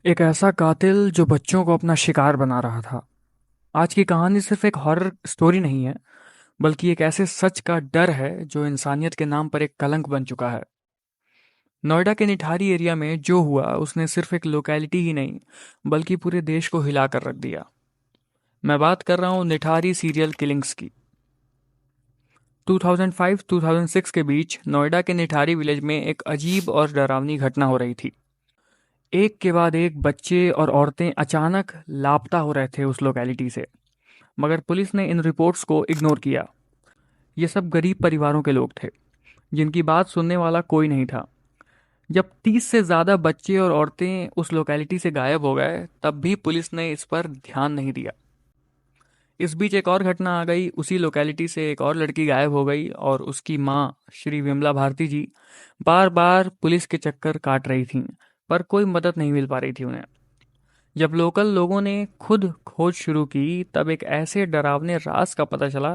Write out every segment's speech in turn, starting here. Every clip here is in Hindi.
एक ऐसा कातिल जो बच्चों को अपना शिकार बना रहा था। आज की कहानी सिर्फ एक हॉरर स्टोरी नहीं है, बल्कि एक ऐसे सच का डर है जो इंसानियत के नाम पर एक कलंक बन चुका है। नोएडा के निठारी एरिया में जो हुआ उसने सिर्फ एक लोकेलिटी ही नहीं, बल्कि पूरे देश को हिला कर रख दिया। मैं बात कर रहा हूँ निठारी सीरियल किलिंग्स की। 2005-2006 के बीच नोएडा के निठारी विलेज में एक अजीब और डरावनी घटना हो रही थी। एक के बाद एक बच्चे और औरतें अचानक लापता हो रहे थे उस लोकेलिटी से, मगर पुलिस ने इन रिपोर्ट्स को इग्नोर किया। ये सब गरीब परिवारों के लोग थे, जिनकी बात सुनने वाला कोई नहीं था। जब 30 से ज़्यादा बच्चे और औरतें उस लोकेलिटी से गायब हो गए, तब भी पुलिस ने इस पर ध्यान नहीं दिया। इस बीच एक और घटना आ गई। उसी लोकेलिटी से एक और लड़की गायब हो गई और उसकी माँ श्री विमला भारती जी बार बार पुलिस के चक्कर काट रही थीं, पर कोई मदद नहीं मिल पा रही थी उन्हें। जब लोकल लोगों ने खुद खोज शुरू की, तब एक ऐसे डरावने राज का पता चला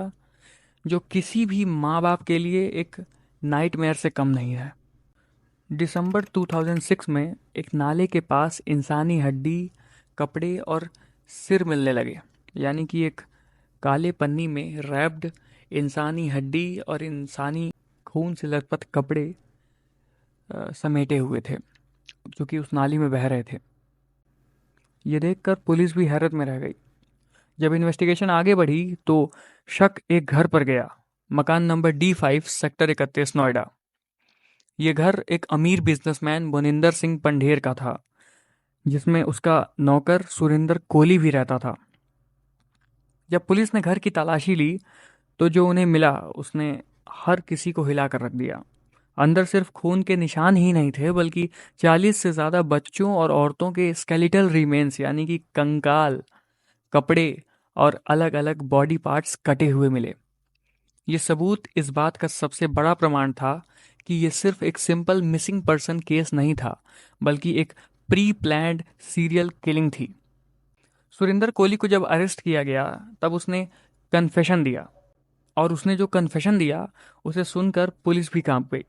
जो किसी भी माँ बाप के लिए एक नाइटमेयर से कम नहीं है। दिसंबर 2006 में एक नाले के पास इंसानी हड्डी, कपड़े और सिर मिलने लगे। यानी कि एक काले पन्नी में रैप्ड इंसानी हड्डी और इंसानी खून से लथपथ कपड़े समेटे हुए थे, जो कि उस नाली में बह रहे थे। ये देखकर पुलिस भी हैरत में रह गई। जब इन्वेस्टिगेशन आगे बढ़ी तो शक एक घर पर गया। मकान नंबर D5 सेक्टर 31 नोएडा। ये घर एक अमीर बिजनेसमैन मोनिंदर सिंह पंढेर का था, जिसमें उसका नौकर सुरेंद्र कोहली भी रहता था। जब पुलिस ने घर की तलाशी ली तो जो उन्हें मिला उसने हर किसी को हिला कर रख दिया। अंदर सिर्फ खून के निशान ही नहीं थे, बल्कि 40 से ज़्यादा बच्चों और औरतों के स्केलेटल रिमेन्स यानी कि कंकाल, कपड़े और अलग अलग बॉडी पार्ट्स कटे हुए मिले। ये सबूत इस बात का सबसे बड़ा प्रमाण था कि ये सिर्फ एक सिंपल मिसिंग पर्सन केस नहीं था, बल्कि एक प्री प्लान्ड सीरियल किलिंग थी। सुरेंद्र कोहली को जब अरेस्ट किया गया, तब उसने कन्फेशन दिया, और उसने जो कन्फेशन दिया उसे सुनकर पुलिस भी कांप गई।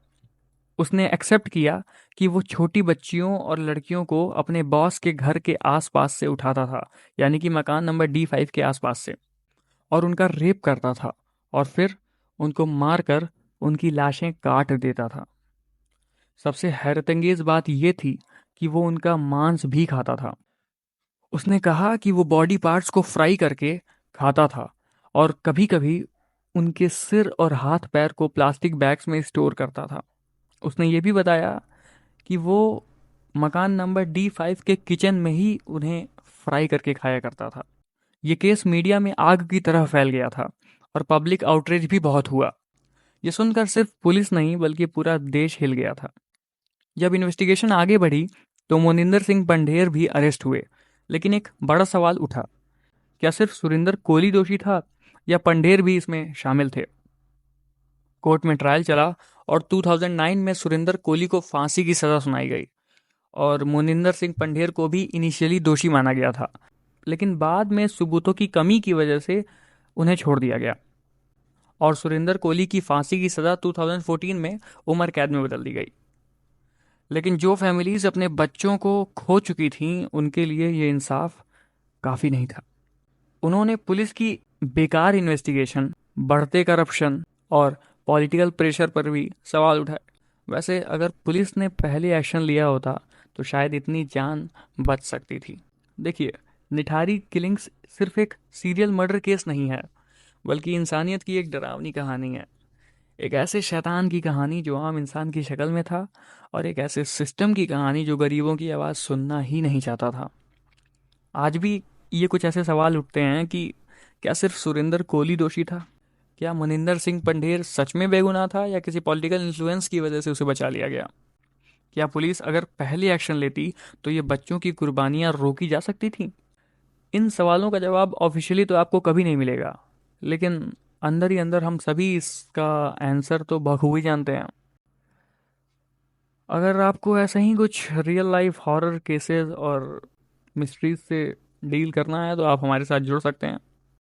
उसने एक्सेप्ट किया कि वो छोटी बच्चियों और लड़कियों को अपने बॉस के घर के आसपास से उठाता था, यानी कि मकान नंबर D5 के आसपास से, और उनका रेप करता था, और फिर उनको मारकर उनकी लाशें काट देता था। सबसे हैरतअंगेज बात यह थी कि वो उनका मांस भी खाता था। उसने कहा कि वो बॉडी पार्ट्स को फ्राई करके खाता था, और कभी-कभी उनके सिर और हाथ पैर को प्लास्टिक बैग्स में स्टोर करता था। उसने ये भी बताया कि वो मकान नंबर D5 के किचन में ही उन्हें फ्राई करके खाया करता था। ये केस मीडिया में आग की तरह फैल गया था, और पब्लिक आउटरीच भी बहुत हुआ। ये सुनकर सिर्फ पुलिस नहीं, बल्कि पूरा देश हिल गया था। जब इन्वेस्टिगेशन आगे बढ़ी तो मोनिंदर सिंह पंढेर भी अरेस्ट हुए। लेकिन एक बड़ा सवाल उठा, क्या सिर्फ सुरेंद्र कोहली दोषी था, या पंढेर भी इसमें शामिल थे? कोर्ट में ट्रायल चला, और 2009 में सुरेंद्र कोहली को फांसी की सजा सुनाई गई, और मोनिंदर सिंह पंढेर को भी इनिशियली दोषी माना गया था। लेकिन बाद में सबूतों की कमी की वजह से उन्हें छोड़ दिया गया, और सुरेंद्र कोहली की फांसी की सजा 2014 में उम्र कैद में बदल दी गई। लेकिन जो फैमिलीज अपने बच्चों को खो चुकी थीं, उनके लिए ये इंसाफ काफ़ी नहीं था। उन्होंने पुलिस की बेकार इन्वेस्टिगेशन, बढ़ते करप्शन और पॉलिटिकल प्रेशर पर भी सवाल उठाए। वैसे अगर पुलिस ने पहले एक्शन लिया होता तो शायद इतनी जान बच सकती थी। देखिए, निठारी किलिंग्स सिर्फ एक सीरियल मर्डर केस नहीं है, बल्कि इंसानियत की एक डरावनी कहानी है। एक ऐसे शैतान की कहानी जो आम इंसान की शक्ल में था, और एक ऐसे सिस्टम की कहानी जो गरीबों की आवाज़ सुनना ही नहीं चाहता था। आज भी ये कुछ ऐसे सवाल उठते हैं कि क्या सिर्फ सुरेंद्र कोहली दोषी था? क्या मनिंदर सिंह पंढेर सच में बेगुनाह था, या किसी पॉलिटिकल इन्फ्लुएंस की वजह से उसे बचा लिया गया? क्या पुलिस अगर पहले एक्शन लेती तो ये बच्चों की कुर्बानियां रोकी जा सकती थी? इन सवालों का जवाब ऑफिशियली तो आपको कभी नहीं मिलेगा, लेकिन अंदर ही अंदर हम सभी इसका आंसर तो बखूबी जानते हैं। अगर आपको ऐसा ही कुछ रियल लाइफ हॉरर केसेस और मिस्ट्रीज से डील करना है तो आप हमारे साथ जुड़ सकते हैं।